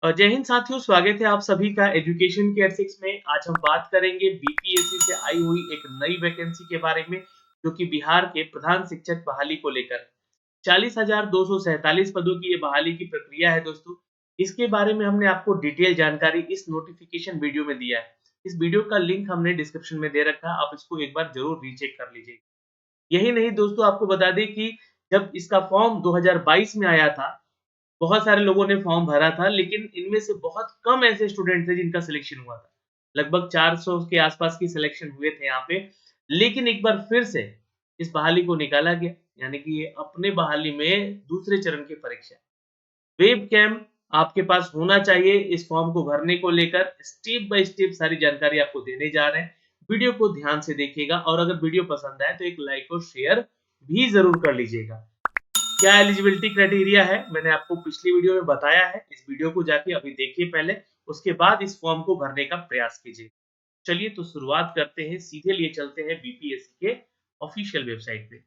जय हिंद साथियों, स्वागत है आप सभी का एजुकेशन केयर 6 में। आज हम बात करेंगे बीपीएससी से आई हुई एक नई वैकेंसी के बारे में, जो कि बिहार के प्रधान शिक्षक बहाली को लेकर 40,247 पदों की ये बहाली की प्रक्रिया है दोस्तों। इसके बारे में हमने आपको डिटेल जानकारी इस नोटिफिकेशन वीडियो में दिया है। इस वीडियो का लिंक हमने डिस्क्रिप्शन में दे रखा है, आप इसको एक बार जरूर रीचेक कर लीजिए। यही नहीं दोस्तों, आपको बता दें कि जब इसका फॉर्म 2022 में आया था, बहुत सारे लोगों ने फॉर्म भरा था, लेकिन इनमें से बहुत कम ऐसे स्टूडेंट थे जिनका सिलेक्शन हुआ था। लगभग 400 के आसपास की सिलेक्शन हुए थे यहाँ पे। लेकिन एक बार फिर से इस बहाली को निकाला गया, यानी कि ये अपने बहाली में दूसरे चरण की परीक्षा। वेब कैम आपके पास होना चाहिए। इस फॉर्म को भरने को लेकर स्टेप बाय स्टेप सारी जानकारी आपको देने जा रहे हैं। वीडियो को ध्यान से देखिएगा और अगर वीडियो पसंद आए तो एक लाइक और शेयर भी जरूर कर लीजिएगा। क्या एलिजिबिलिटी क्राइटेरिया है, मैंने आपको पिछली वीडियो में बताया है। इस वीडियो को जाके अभी देखिए पहले, उसके बाद इस फॉर्म को भरने का प्रयास कीजिए। चलिए तो शुरुआत करते हैं, सीधे लिए चलते हैं बीपीएससी के ऑफिशियल वेबसाइट पे।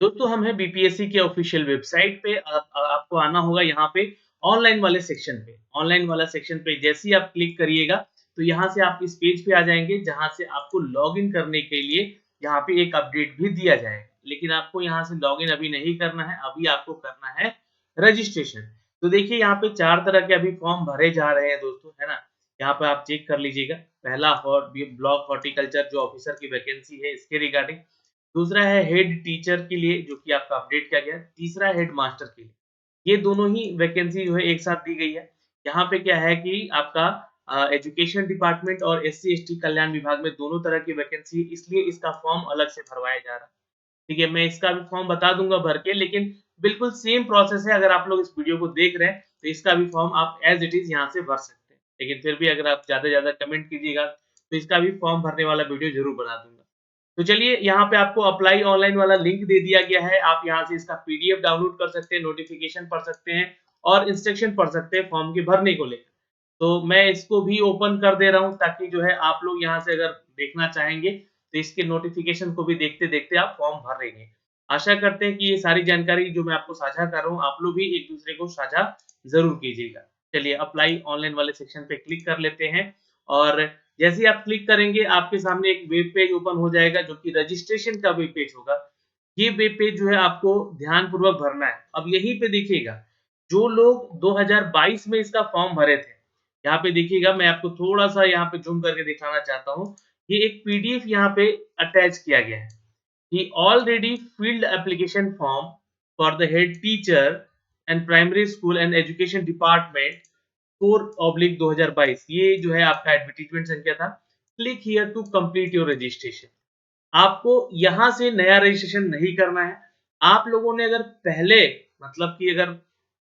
दोस्तों हम हैं बीपीएससी के ऑफिशियल वेबसाइट पे। आपको आना होगा यहाँ पे ऑनलाइन वाले सेक्शन पे। ऑनलाइन वाला सेक्शन पे जैसे ही आप क्लिक करिएगा तो यहाँ से आप इस पेज पे आ जाएंगे, जहाँ से आपको लॉगिन करने के लिए यहाँ पे एक अपडेट भी दिया जाएगा। लेकिन आपको यहाँ से लॉगिन अभी नहीं करना है, अभी आपको करना है रजिस्ट्रेशन। तो देखिए यहाँ पे 4 तरह के अभी फॉर्म भरे जा रहे हैं दोस्तों, है ना। यहाँ पे आप चेक कर लीजिएगा। पहला ब्लॉक हॉर्टिकल्चर जो ऑफिसर की वैकेंसी है, इसके रिगार्डिंग। दूसरा है हेड टीचर के लिए, जो कि आपका अपडेट किया गया है। तीसरा हेड मास्टर के लिए। ये दोनों ही वैकेंसी जो है एक साथ दी गई है। यहाँ पे क्या है कि आपका एजुकेशन डिपार्टमेंट और एससी एसटी कल्याण विभाग में दोनों तरह की वैकेंसी, इसलिए इसका फॉर्म अलग से भरवाया जा रहा है। ठीक है, मैं इसका भी फॉर्म बता दूंगा भर के, लेकिन बिल्कुल सेम प्रोसेस है। अगर आप लोग इस वीडियो को देख रहे हैं तो इसका भी फॉर्म आप एज इट इज यहाँ से भर सकते हैं। लेकिन फिर भी अगर आप ज्यादा ज्यादा कमेंट कीजिएगा तो इसका भी फॉर्म भरने वाला वीडियो जरूर बना दूंगा। तो चलिए यहाँ पे आपको अप्लाई ऑनलाइन वाला लिंक दे दिया गया है। आप यहाँ से इसका पीडीएफ डाउनलोड कर सकते हैं, नोटिफिकेशन पढ़ सकते हैं और इंस्ट्रक्शन पढ़ सकते हैं फॉर्म के भरने को लेकर। तो मैं इसको भी ओपन कर दे रहा हूँ, ताकि जो है आप लोग यहाँ से अगर देखना चाहेंगे तो इसके नोटिफिकेशन को भी देखते देखते आप फॉर्म भर लेंगे। आशा करते हैं कि ये सारी जानकारी जो मैं आपको साझा कर रहा हूँ, आप लोग भी एक दूसरे को साझा जरूर कीजिएगा। चलिए अप्लाई ऑनलाइन वाले सेक्शन पे क्लिक कर लेते हैं और जैसे ही आप क्लिक करेंगे आपके सामने एक वेब पेज ओपन हो जाएगा, जो कि रजिस्ट्रेशन का वेब पेज होगा। ये वेब पेज जो है आपको ध्यानपूर्वक भरना है। अब यहीं पे देखिएगा, जो लोग 2022 में इसका फॉर्म भरे थे, यहाँ पे देखिएगा, मैं आपको थोड़ा सा यहाँ पे जूम करके दिखाना चाहता हूँ। ये एक पीडीएफ यहाँ पे अटैच किया गया है। He already filled application form for the head teacher and primary school and education department 4/2022। ये जो है आपका एडवर्टीजमेंट संख्या था। Click here to complete your registration. आपको यहाँ से नया रजिस्ट्रेशन नहीं करना है। आप लोगों ने अगर पहले, मतलब कि अगर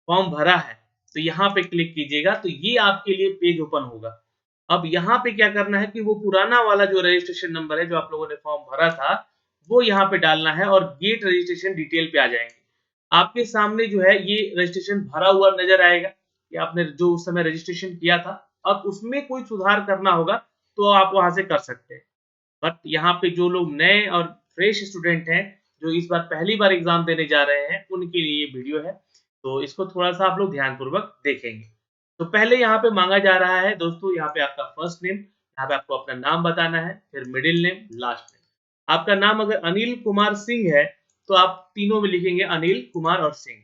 फॉर्म भरा है तो यहाँ पे क्लिक कीजिएगा, तो ये आपके लिए पेज ओपन होगा। अब यहाँ पे क्या करना है कि वो पुराना वाला जो रजिस्ट्रेशन नंबर है, जो आप लोगों ने फॉर्म भरा था, वो यहाँ पे डालना है और गेट रजिस्ट्रेशन डिटेल पे आ जाएंगे। आपके सामने जो है ये रजिस्ट्रेशन भरा हुआ नजर आएगा कि आपने जो उस समय रजिस्ट्रेशन किया था। अब उसमें कोई सुधार करना होगा तो आप वहां से कर सकते हैं। बट यहाँ पे जो लोग नए और फ्रेश स्टूडेंट हैं, जो इस बार पहली बार एग्जाम देने जा रहे हैं, उनके लिए ये वीडियो है। तो इसको थोड़ा सा आप लोग ध्यानपूर्वक देखेंगे। तो पहले यहाँ पे मांगा जा रहा है दोस्तों, यहाँ पे आपका फर्स्ट नेम, यहाँ पे आपको अपना नाम बताना है, फिर मिडिल नेम, लास्ट नेम। आपका नाम अगर अनिल कुमार सिंह है तो आप तीनों में लिखेंगे अनिल कुमार और सिंह।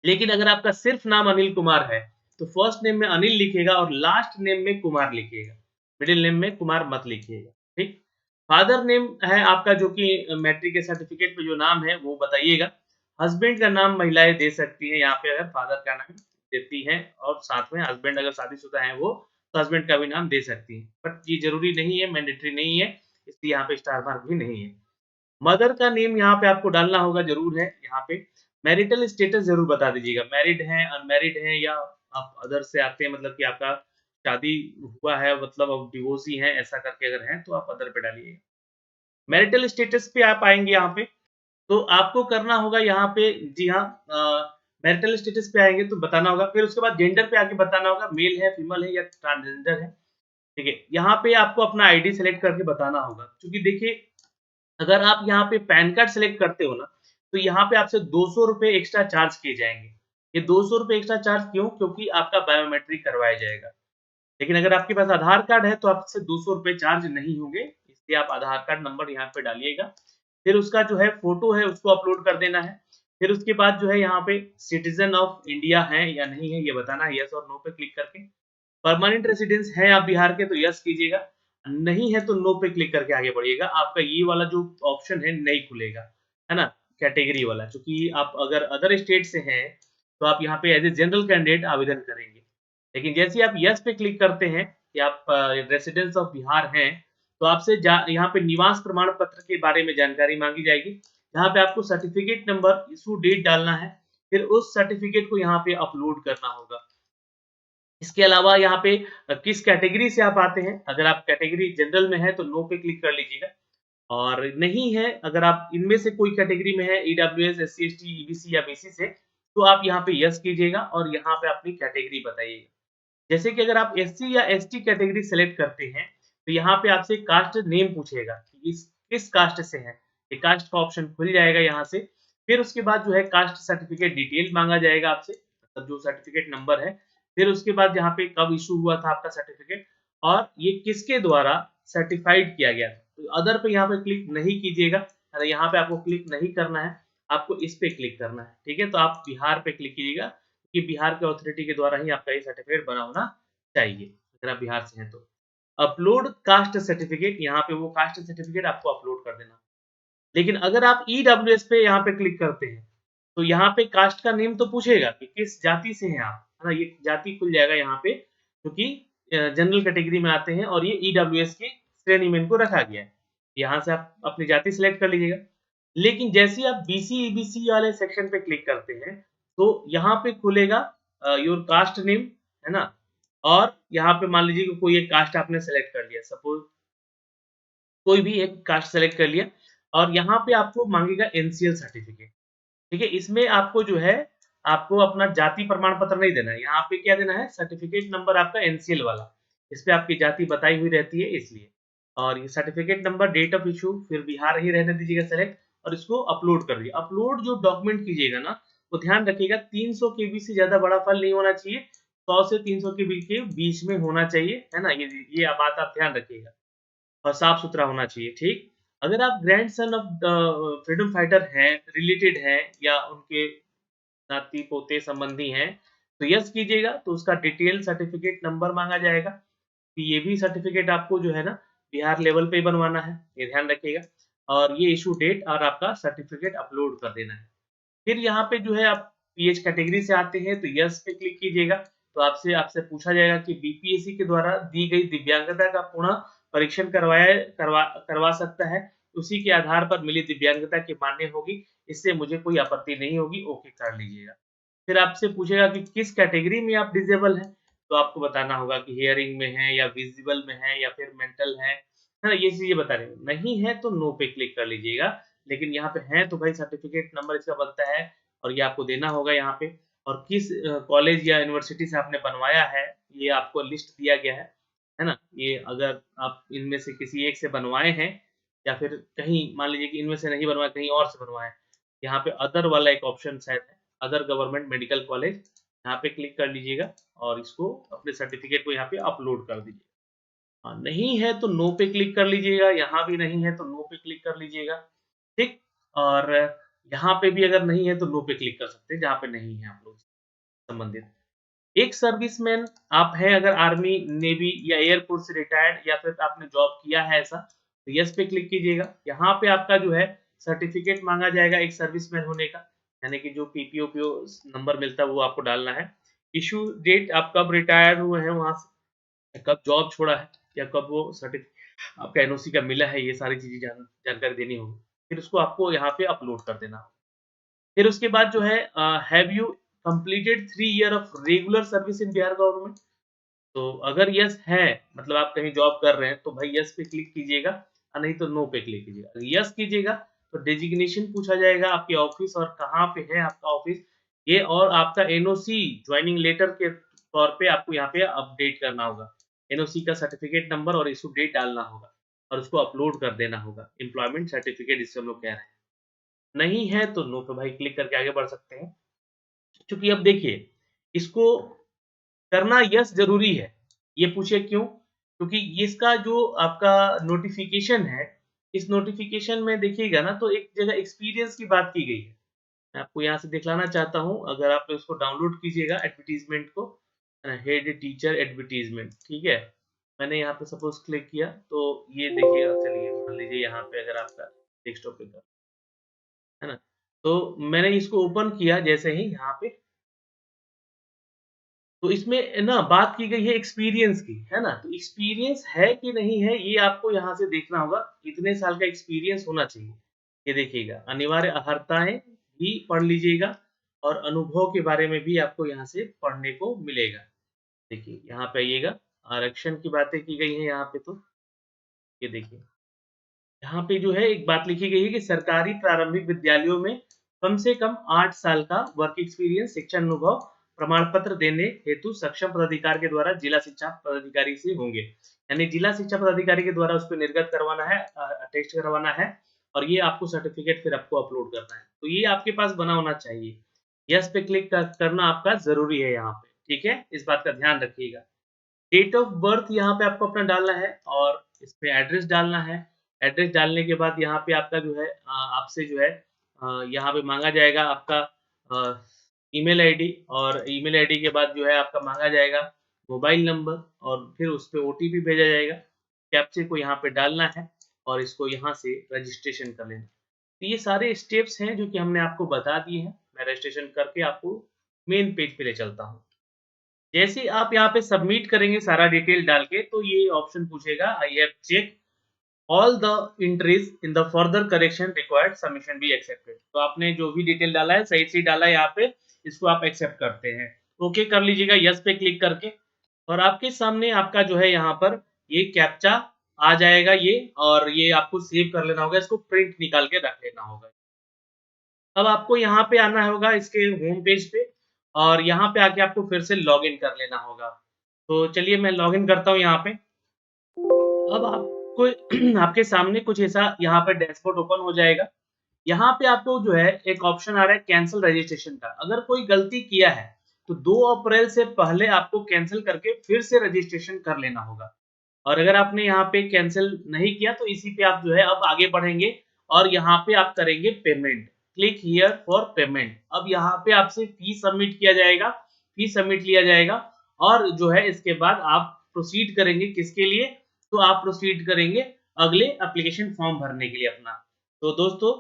लेकिन अगर आपका सिर्फ नाम अनिल कुमार है तो फर्स्ट नेम में अनिल लिखेगा और लास्ट नेम में कुमार लिखिएगा। मिडिल नेम में कुमार मत लिखिएगा। ठीक। फादर नेम है आपका, जो कि मैट्रिक के सर्टिफिकेट पे जो नाम है वो बताइएगा। हस्बैंड का नाम महिलाएं दे सकती हैं यहाँ पे, अगर फादर का नाम देती हैं और साथ में हस्बैंड अगर शादीशुदा है वो, तो हस्बैंड का भी नाम दे सकती हैं। बट ये जरूरी नहीं है, मैंडेटरी नहीं है, इसलिए यहाँ पे स्टार मार्क भी नहीं है। मदर का नेम यहाँ पे आपको डालना होगा, जरूर है यहाँ पे। मैरिटल स्टेटस जरूर बता दीजिएगा, मैरिड है, अनमैरिड है, या आप अदर से आते हैं, मतलब कि आपका शादी हुआ है, मतलब अब डिवोर्सी हैं, ऐसा करके अगर हैं तो आप अदर पे डालिए। मैरिटल स्टेटस पे आप आएंगे यहाँ पे, तो आपको करना होगा यहाँ पे, जी हाँ, मैरिटल स्टेटस पे आएंगे तो बताना होगा। फिर उसके बाद जेंडर पे आके बताना होगा, मेल है, फीमेल है या ट्रांसजेंडर है। ठीक है, यहाँ पे आपको अपना आईडी सेलेक्ट करके बताना होगा, क्योंकि देखिए अगर आप यहाँ पे पैन कार्ड सेलेक्ट करते हो ना, तो यहाँ पे आपसे 200 रुपए एक्स्ट्रा चार्ज किए जाएंगे। ये 200 रुपए एक्स्ट्रा चार्ज क्यों? क्योंकि आपका बायोमेट्रिक करवाया जाएगा। लेकिन अगर आपके पास आधार कार्ड है तो आपसे 200 रुपए चार्ज नहीं होंगे, इसलिए आप आधार कार्ड नंबर यहाँ पे डालिएगा। फिर उसका जो है फ़ोटो है उसको अपलोड कर देना है। फिर उसके बाद जो है यहाँ पे सिटीज़न ऑफ इंडिया हैं या नहीं है ये बताना है, येस और नो पे क्लिक करके। परमानेंट रेज़िडेंस हैं आप बिहार के तो येस कीजिएगा, नहीं है तो नो पे क्लिक करके आगे बढ़िएगा। आपका ये वाला जो ऑप्शन है नहीं खुलेगा, है ना? कैटेगरी वाला, चूँकि आप अगर अदर स्टेट से हैं, तो आप यहाँ पे एज़ ए जनरल कैंडिडेट आवेदन करेंगे। लेकिन जैसे ही आप येस पे क्लिक करते हैं कि आप रेसिडेंस ऑफ बिहार हैं, तो आपसे जा यहाँ पे निवास प्रमाण पत्र के बारे में जानकारी माँगी जाएगी। यहाँ पे आपको सर्टिफ़िकेट नंबर, इश्यू डेट डालना है, फिर उस सर्टिफ़िकेट को यहाँ पे अपलोड करना होगा। इसके अलावा यहाँ पे किस कैटेगरी से आप आते हैं, अगर आप कैटेगरी जनरल में हैं, तो नो पे क्लिक कर लीजिएगा और नहीं है, अगर आप इनमें से कोई कैटेगरी में है ईडब्ल्यूएस, एससी, एसटी, ईबीसी या बीसी से, तो आप यहाँ पे येस कीजिएगा और यहाँ पे अपनी कैटेगरी बताइएगा। जैसे कि अगर आप एससी या एसटी कैटेगरी सेलेक्ट करते हैं, तो यहाँ पे आपसे कास्ट नेम पूछेगा कि इस किस कास्ट से हैं। ये कास्ट का ऑप्शन खुल जाएगा यहाँ से। फिर उसके बाद जो है कास्ट सर्टिफिकेट डिटेल माँगा जाएगा आपसे, मतलब जो सर्टिफिकेट नंबर है। फिर उसके बाद यहाँ पे कब इश्यू हुआ था आपका सर्टिफिकेट और ये किसके द्वारा सर्टिफाइड किया गया था। तो अदर पे यहाँ पे क्लिक नहीं कीजिएगा, यहाँ पे आपको क्लिक नहीं करना है, आपको इस पे क्लिक करना है, ठीक है? तो आप बिहार पे क्लिक कीजिएगा कि बिहार के अथॉरिटी के द्वारा ही आपका ये सर्टिफिकेट बना होना चाहिए, अगर आप बिहार से हैं तो। अपलोड कास्ट सर्टिफिकेट, यहाँ पे वो कास्ट सर्टिफिकेट आपको अपलोड कर देना। लेकिन अगर आप ईडब्ल्यूएस पे यहाँ पे क्लिक करते हैं, तो यहाँ पे कास्ट का नेम तो पूछेगा कि किस जाति से हैं आप, है ना? ये जाति खुल जाएगा यहाँ पे क्योंकि जनरल कैटेगरी में आते हैं और ये ईडब्ल्यूएस की श्रेणी में इनको रखा गया है। यहाँ से आप अपनी जाति सिलेक्ट कर लीजिएगा। लेकिन जैसे ही आप बीसी, ईबीसी वाले सेक्शन पे क्लिक करते हैं, तो यहाँ पे खुलेगा योर कास्ट नेम, है ना? और यहाँ पे मान लीजिए कि कोई एक कास्ट आपने सेलेक्ट कर लिया, सपोज़ कोई भी एक कास्ट सेलेक्ट कर लिया और यहाँ पे आपको माँगेगा एनसीएल सर्टिफिकेट, ठीक है? इसमें आपको जो है, आपको अपना जाति प्रमाण पत्र नहीं देना है, यहाँ पे क्या देना है सर्टिफिकेट नंबर आपका एनसीएल वाला, इसपे आपकी जाति बताई हुई रहती है इसलिए। और ये certificate number, date of issue, फिर बिहार ही रहने दीजिएगा सेलेक्ट और इसको अपलोड कर दिया। अपलोड जो डॉक्यूमेंट कीजिएगा ना, वो ध्यान रखिएगा 300 केबी से ज़्यादा बड़ा फाइल नहीं होना चाहिए, 100 से 300 केबी के बीच में होना चाहिए, है ना? ये बात आप ध्यान रखिएगा। और साफ-सुथरा होना चाहिए, ठीक? अगर आप ग्रैंडसन ऑफ फ्रीडम फाइटर हैं, रिलेटेड हैं या उनके नाती-पोते संबंधी हैं, तो येस कीजिएगा, तो उसका डिटेल सर्टिफिकेट नंबर माँगा जाएगा, कि ये भी सर्टिफिकेट आपको जो है ना, बिहार लेवल पे ही बनवाना है, ये ध्यान रखिएगा। और ये इश्यू डेट और आपका सर्टिफिकेट अपलोड कर देना है। फिर यहाँ पे जो है आप पीएच कैटेगरी से आते हैं तो यस पे क्लिक कीजिएगा, तो आपसे आपसे पूछा जाएगा कि बीपीएससी के द्वारा दी गई दिव्यांगता का पुनः परीक्षण करवा सकता है, उसी के आधार पर मिली दिव्यांगता की मान्य होगी, इससे मुझे कोई आपत्ति नहीं होगी, ओके कर लीजिएगा। फिर आपसे पूछेगा कि किस कैटेगरी में आप डिसेबल हैं, तो आपको बताना होगा कि हियरिंग में है या विजिबल में है या फिर मेंटल है ना? ये चीज़ें बता रहे हैं। नहीं है तो नो पे क्लिक कर लीजिएगा, लेकिन यहाँ पे हैं तो भाई सर्टिफिकेट नंबर इसका बनता है और ये आपको देना होगा यहाँ पे। और किस कॉलेज या यूनिवर्सिटी से आपने बनवाया है, ये आपको लिस्ट दिया गया है ना? ये अगर आप इनमें से किसी एक से बनवाए हैं या फिर कहीं मान लीजिए कि इनमें से नहीं बनवाए, कहीं और से बनवाए हैं, यहाँ पे अदर वाला एक ऑप्शन शायद है, अदर गवर्नमेंट मेडिकल कॉलेज, यहाँ पे क्लिक कर लीजिएगा और इसको अपने सर्टिफिकेट को यहाँ पे अपलोड कर दीजिए। हाँ, नहीं है तो नो पे क्लिक कर लीजिएगा, यहाँ भी नहीं है तो नो पे क्लिक कर लीजिएगा, ठीक? और यहाँ पे भी अगर नहीं है तो नो पे क्लिक कर सकते हैं, जहाँ पे नहीं है आप लोग संबंधित। एक सर्विसमैन आप हैं अगर आर्मी, नेवी या एयरफोर्स से रिटायर्ड या फिर आपने जॉब किया है ऐसा, तो येस पे क्लिक कीजिएगा। यहाँ पे आपका जो है सर्टिफिकेट माँगा जाएगा एक सर्विसमैन होने का, यानी कि जो पीपीओ नंबर मिलता है वो आपको डालना है। इश्यू डेट, आप कब रिटायर हुए हैं वहाँ से, कब जॉब छोड़ा है या कब वो आपका एनओसी का मिला है, ये सारी चीज़ें जानकारी देनी होगी। फिर उसको आपको यहाँ पे अपलोड कर देना होगा। फिर उसके बाद जो है have you completed 3 year of regular service in Bihar government? तो अगर यस है, मतलब आप कहीं जॉब कर रहे हैं, तो भाई यस पे क्लिक कीजिएगा और नहीं तो नो पे क्लिक कीजिएगा। अगर यस कीजिएगा तो डेजिग्नेशन पूछा जाएगा, आपके ऑफिस और कहाँ पे है आपका ऑफिस, ये और आपका एनओसी जॉइनिंग लेटर के तौर पे आपको यहाँ पे अपडेट करना होगा। एनओसी का सर्टिफिकेट नंबर और इश्यू डेट डालना होगा और उसको अपलोड कर देना होगा। एम्प्लॉयमेंट सर्टिफिकेट जिसे हम लोग कह रहे हैं। नहीं है तो नो पे भाई क्लिक करके आगे बढ़ सकते हैं। क्योंकि अब देखिए, इसको करना यस ज़रूरी है। ये पूछिए क्यों? क्योंकि ये इसका जो आपका नोटिफ़िकेशन है, इस नोटिफ़िकेशन में देखिएगा ना तो एक जगह एक्सपीरियंस की बात की गई है। मैं आपको यहाँ से दिखलाना चाहता हूँ, अगर आप इसको डाउनलोड कीजिएगा एडवर्टाइज़मेंट को, हेड टीचर एडवर्टाइज़मेंट, ठीक है? मैंने यहाँ पे सपोज़ क्लिक किया, तो ये देखिएगा, चलिए मान लीजिए यहाँ पे अगर आपका डेस्कटॉप पे था, है ना? तो मैंने इसको ओपन किया जैसे ही यहाँ पे, तो इसमें ना बात की गई है एक्सपीरियंस की, है ना? तो एक्सपीरियंस है कि नहीं है, ये आपको यहाँ से देखना होगा, इतने साल का एक्सपीरियंस होना चाहिए। ये देखिएगा, अनिवार्य अर्हताएँ भी पढ़ लीजिएगा और अनुभव के बारे में भी आपको यहाँ से पढ़ने को मिलेगा। देखिए, यहाँ पे आइएगा, आरक्षण की बातें की गई हैं यहाँ पे तो, ये देखिए। यहाँ पे जो है एक बात लिखी गई है कि सरकारी प्रारंभिक विद्यालयों में कम से कम 8 साल का वर्क एक्सपीरियंस शिक्षण अनुभव प्रमाण पत्र देने हेतु सक्षम पदाधिकारी के द्वारा जिला शिक्षा पदाधिकारी से होंगे। यानी जिला शिक्षा पदाधिकारी के द्वारा उसको निर्गत करवाना है, टेस्ट करवाना है और ये आपको सर्टिफिकेट फिर आपको अपलोड करना है। तो ये आपके पास बना होना चाहिए। यस पे क्लिक करना आपका ज़रूरी है यहाँ पे, ठीक है? इस बात का ध्यान रखिएगा। डेट ऑफ बर्थ यहाँ पे आपको अपना डालना है और इस पे एड्रेस डालना है। एड्रेस डालने के बाद यहाँ पे आपका जो है आपसे जो है यहाँ पे माँगा जाएगा आपका ईमेल आईडी और ईमेल आईडी के बाद जो है आपका माँगा जाएगा मोबाइल नंबर और फिर उस पे ओटीपी भेजा जाएगा। कैप्चे को यहाँ पे डालना है और इसको यहाँ से रजिस्ट्रेशन कर लेना। तो ये सारे स्टेप्स हैं जो कि हमने आपको बता दिए हैं। मैं रजिस्ट्रेशन करके आपको मेन पेज पे ले चलता हूँ। जैसे ही आप यहाँ पे सबमिट करेंगे सारा डिटेल डाल के, तो ये ऑप्शन पूछेगा I have check all the entries in the further correction required submission be accepted. तो आपने जो भी डिटेल डाला है सही से डाला है यहाँ पे, इसको आप एक्सेप्ट करते हैं। ओके कर लीजिएगा यस पे क्लिक करके और आपके सामने आपका जो है यहाँ पर ये कैप्चा आ जाएगा ये और ये आपको सेव कर लेना होगा, इसको प्रिंट निकाल के रख लेना होगा। अब आपको यहाँ पे आना होगा इसके होम पेज पे और यहाँ पे आके आपको फिर से लॉगिन कर लेना होगा। तो चलिए मैं लॉगिन करता हूँ यहाँ पे। अब आपको आपके सामने कुछ ऐसा यहाँ पे डैशबोर्ड ओपन हो जाएगा। यहाँ पे आपको जो है एक ऑप्शन आ रहा है कैंसल रजिस्ट्रेशन का। अगर कोई गलती किया है तो 2 अप्रैल से पहले आपको कैंसल करके फिर से रजिस्ट्रेशन कर लेना होगा। और अगर आपने यहाँ पे कैंसिल नहीं किया तो इसी पे आप जो है अब आगे बढ़ेंगे और यहाँ पे आप करेंगे payment. Click here for payment. अब यहाँ पे आपसे फी सबमिट किया जाएगा, फी सबमिट लिया जाएगा और जो है इसके बाद आप प्रोसीड करेंगे किसके लिए? तो आप प्रोसीड करेंगे अगले एप्लीकेशन फॉर्म भरने के लिए अपना। तो दोस्तों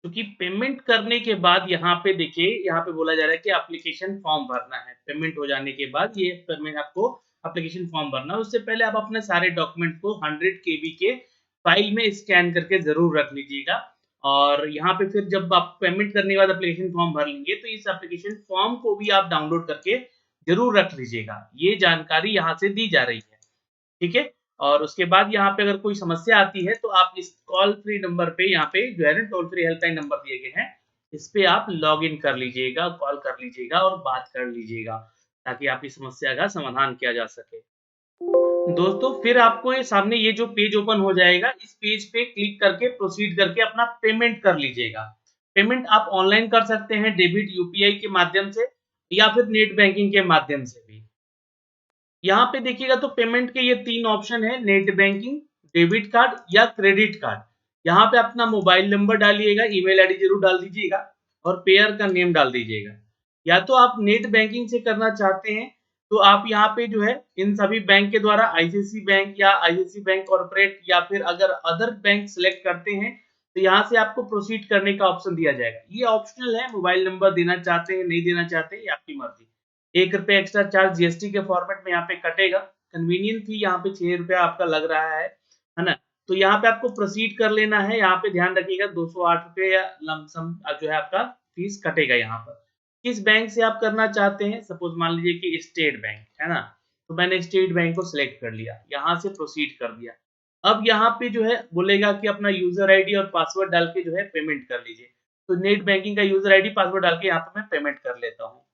क्योंकि पेमेंट करने के बाद यहाँ पे देखिए यहाँ पे बोला जा रहा है कि एप्लीकेशन फॉर्म भरना है। पेमेंट हो जाने के बाद ये पेमेंट आपको एप्लीकेशन फॉर्म भरना है। उससे पहले आप अपने सारे डॉक्यूमेंट को 100 केबी के फाइल में स्कैन करके ज़रूर रख लीजिएगा। और यहाँ पे फिर जब आप पेमेंट करने के बाद एप्लीकेशन फॉर्म भर लेंगे तो इस एप्लीकेशन फॉर्म को भी आप डाउनलोड करके ज़रूर रख लीजिएगा। ये जानकारी यहाँ से दी जा रही है। ठीक है? और उसके बाद यहाँ पे अगर कोई समस्या आती है तो आप इस कॉल फ्री नंबर पे यहाँ पे जो है ना टोल फ्री हेल्पलाइन नंबर दिए गए हैं, इस पे आप लॉगिन कर लीजिएगा, कॉल कर लीजिएगा और बात कर लीजिएगा, ताकि आपकी समस्या का समाधान किया जा सके। दोस्तों फिर आपको ये सामने ये जो पेज ओपन हो जाएगा, इस पेज पे क्लिक करके प्रोसीड करके अपना पेमेंट कर लीजिएगा। पेमेंट आप ऑनलाइन कर सकते हैं डेबिट यूपीआई के माध्यम से या फिर नेट बैंकिंग के माध्यम से भी। यहाँ पे देखिएगा तो पेमेंट के ये 3 ऑप्शन है नेट बैंकिंग, डेबिट कार्ड या क्रेडिट कार्ड। यहाँ पे अपना मोबाइल नंबर डालिएगा, ईमेल आईडी जरूर डाल दीजिएगा और पेयर का नेम डाल दीजिएगा। या तो आप नेट बैंकिंग से करना चाहते हैं तो आप यहाँ पे जो है इन सभी बैंक के द्वारा आईसीआईसीआई बैंक या आईसीआईसीआई बैंक कॉर्पोरेट या फिर अगर अदर बैंक सिलेक्ट करते हैं तो यहाँ से आपको प्रोसीड करने का ऑप्शन दिया जाएगा। ये ऑप्शनल है, मोबाइल नंबर देना चाहते हैं नहीं देना चाहते ये आपकी मर्जी। ₹1 एक्स्ट्रा चार्ज जीएसटी के फॉर्मेट में यहाँ पे कटेगा। कन्वीनियंट फी यहाँ पे ₹6 आपका लग रहा है ना? तो यहाँ पे आपको प्रोसीड कर लेना है। यहाँ पे ध्यान रखिएगा ₹208 या लमसम जो है आपका फीस कटेगा यहाँ पर। किस बैंक से आप करना चाहते हैं? सपोज मान लीजिए कि स्टेट बैंक है ना? तो मैंने स्टेट बैंक को सिलेक्ट कर लिया, यहाँ से प्रोसीड कर दिया। अब यहाँ पे जो है बोलेगा कि अपना यूजर आईडी और पासवर्ड डाल के जो है पेमेंट कर लीजिए। तो नेट बैंकिंग का यूजर आईडी पासवर्ड डाल के यहाँ पे मैं पेमेंट कर लेता हूँ।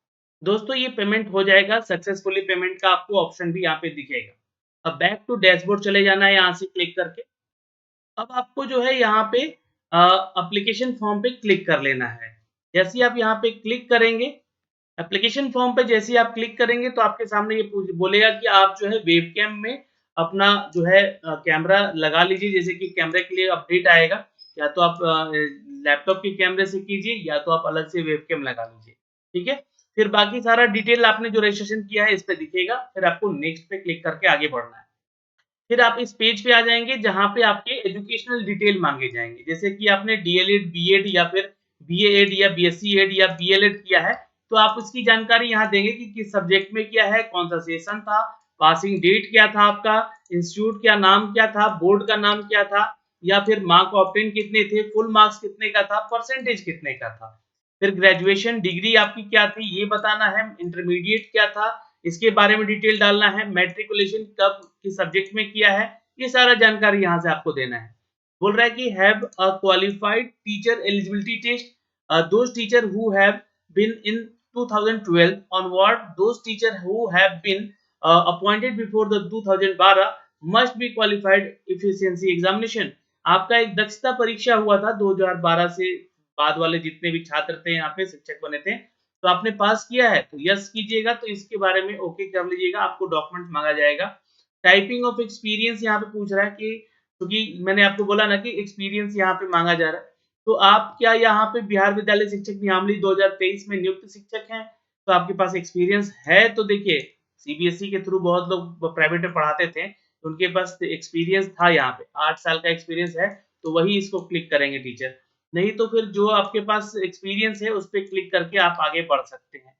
दोस्तों ये पेमेंट हो जाएगा सक्सेसफुली, पेमेंट का आपको ऑप्शन भी यहाँ पे दिखेगा। अब बैक टू डैशबोर्ड चले जाना है यहाँ से क्लिक करके। अब आपको जो है यहाँ पे एप्लीकेशन फॉर्म पे क्लिक कर लेना है। जैसे ही आप यहाँ पे क्लिक करेंगे एप्लीकेशन फॉर्म पे जैसे ही आप क्लिक करेंगे तो आपके सामने ये बोलेगा कि आप जो है वेबकैम में अपना जो है कैमरा लगा लीजिए। जैसे कि कैमरे के लिए अपडेट आएगा, या तो आप लैपटॉप के कैमरे से कीजिए या तो आप अलग से वेबकैम लगा लीजिए, ठीक है। फिर बाकी सारा डिटेल आपने जो रजिस्ट्रेशन किया है इस पे दिखेगा, फिर आपको नेक्स्ट पे क्लिक करके आगे बढ़ना है। फिर आप इस पेज पे आ जाएँगे जहाँ पे आपके एजुकेशनल डिटेल माँगे जाएँगे। जैसे कि आपने डीएलएड, बीएड या फिर बीए-एड या बीएससी-एड या बीएलएड किया है, तो आप उसकी जानकारी यहाँ देंगे कि किस सब्जेक्ट में किया है, कौन-सा सेशन था, पासिंग डेट क्या था आपका, इंस्टीट्यूट का नाम क्या था, बोर्ड का नाम क्या था, या फिर मार्क ऑब्टेन कितने थे, फुल मार्क्स कितने का था, परसेंटेज कितने का था। फिर ग्रेजुएशन डिग्री आपकी क्या थी ये बताना है, इंटरमीडिएट क्या था, इसके बारे में डिटेल डालना है, मैट्रिकुलेशन कब किस सब्जेक्ट में किया है, ये सारा जानकारी यहाँ से आपको देना है। बोल रहा है कि have a qualified teacher eligibility test, those teacher who have been in 2012 onward, those teacher who have been appointed before the 2012 must be qualified efficiency examination। आपका एक दक्षता परीक्षा हुआ था 2012 से बाद वाले जितने भी छात्र थे यहाँ पे शिक्षक बने थे, तो आपने पास किया है तो यस कीजिएगा, तो इसके बारे में ओके कर लीजिएगा, आपको डॉक्यूमेंट मांगा जाएगा। टाइपिंग ऑफ एक्सपीरियंस यहाँ पे पूछ रहा है कि क्योंकि मैंने आपको बोला ना कि एक्सपीरियंस यहाँ पे मांगा जा रहा है, तो आप क्या यहाँ पे बिहार विद्यालय शिक्षक नियमावली 2023 में नियुक्त शिक्षक हैं, तो आपके पास एक्सपीरियंस है। तो देखिए सीबीएसई के थ्रू बहुत लोग प्राइवेट में पढ़ाते थे, उनके पास एक्सपीरियंस था, यहाँ पे 8 साल का एक्सपीरियंस है, तो वही इसको क्लिक करेंगे टीचर। नहीं तो फिर जो आपके पास एक्सपीरियंस है उस पे क्लिक करके आप आगे बढ़ सकते हैं।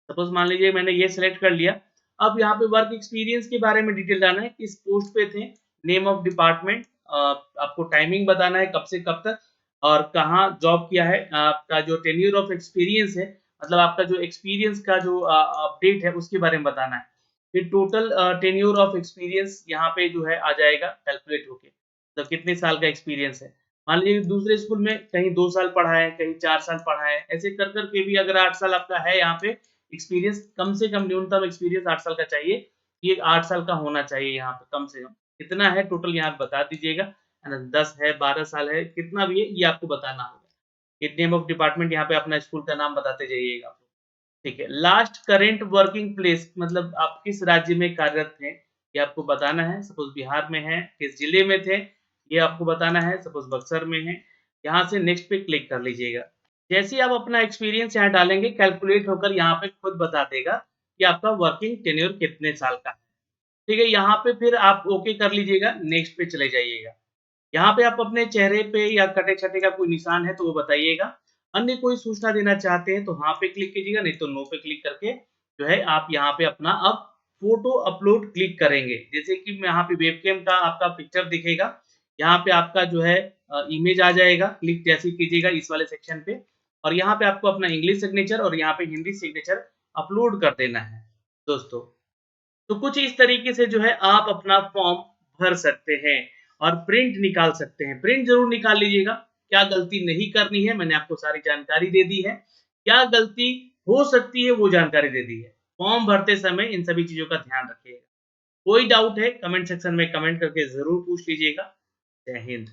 सपोज मान लीजिए मैंने ये सेलेक्ट कर लिया। अब यहाँ पे वर्क एक्सपीरियंस के बारे में डिटेल डालना है, किस पोस्ट पे थे, नेम ऑफ डिपार्टमेंट, आपको टाइमिंग बताना है कब से कब तक और कहाँ जॉब किया है, आपका जो टेन्योर ऑफ एक्सपीरियंस है, मतलब आपका जो एक्सपीरियंस का जो अपडेट है उसके बारे में बताना है। फिर टोटल टेन्योर ऑफ एक्सपीरियंस यहाँ पे जो है आ जाएगा कैलकुलेट होके, मतलब कितने साल का एक्सपीरियंस है। मान लीजिए दूसरे स्कूल में कहीं 2 साल पढ़ा है, कहीं 4 साल पढ़ा है, ऐसे कर के भी अगर 8 साल आपका है यहाँ पे एक्सपीरियंस, कम से कम न्यूनतम एक्सपीरियंस 8 साल का चाहिए। ये 8 साल का होना चाहिए यहाँ पे कम से कम। कितना है टोटल यहाँ बता दीजिएगा, है ना? 10 है, 12 साल है, कितना भी है ये आपको बताना होगा। ये नेम ऑफ डिपार्टमेंट यहाँ पे अपना स्कूल का नाम बताते जाइएगा आप लोग। ठीक है। लास्ट करंट वर्किंग प्लेस मतलब आप किस राज्य में कार्यरत थे, ये आपको बताना है। सपोज़ बिहार में हैं, किस जिले में थे, ये आपको बताना है। सपोज़ बक्सर में हैं, यहाँ से नेक्स्ट पे क्लिक कर लीजिएगा। जैसे ही आप अपना एक्सपीरियंस यहाँ डालेंगे, कैलकुलेट होकर यहाँ पे खुद बता देगा कि आपका वर्किंग टेन्योर कितने साल का है। ठीक है, यहाँ पे फिर आप ओके कर लीजिएगा, नेक्स्ट पे चले जाइएगा। यहाँ पे आप अपने चेहरे पे या कटे-छटे का कोई निशान है तो वो बताइएगा। अन्य कोई सूचना देना चाहते हैं तो हाँ पे क्लिक कीजिएगा, नहीं तो नो पे क्लिक करके जो है आप यहाँ पे अपना अब फ़ोटो अपलोड क्लिक करेंगे। जैसे कि यहाँ पे वेबकैम का आपका पिक्चर दिखेगा, यहाँ पे आपका जो है इमेज आ जाएगा, क्लिक जैसे ही कीजिएगा इस वाले सेक्शन पे और यहाँ पे आपको अपना इंग्लिश सिग्नेचर और यहाँ पे हिंदी सिग्नेचर अपलोड कर देना है दोस्तों। तो कुछ इस तरीके से जो है आप अपना फॉर्म भर सकते हैं और प्रिंट निकाल सकते हैं। प्रिंट ज़रूर निकाल लीजिएगा, क्या गलती नहीं करनी है मैंने आपको सारी जानकारी दे दी है। क्या गलती हो सकती है वो जानकारी दे दी है। फॉर्म भरते समय इन सभी चीज़ों का ध्यान रखिएगा। कोई डाउट है कमेंट सेक्शन में कमेंट करके ज़रूर पूछ लीजिएगा। जय हिंद।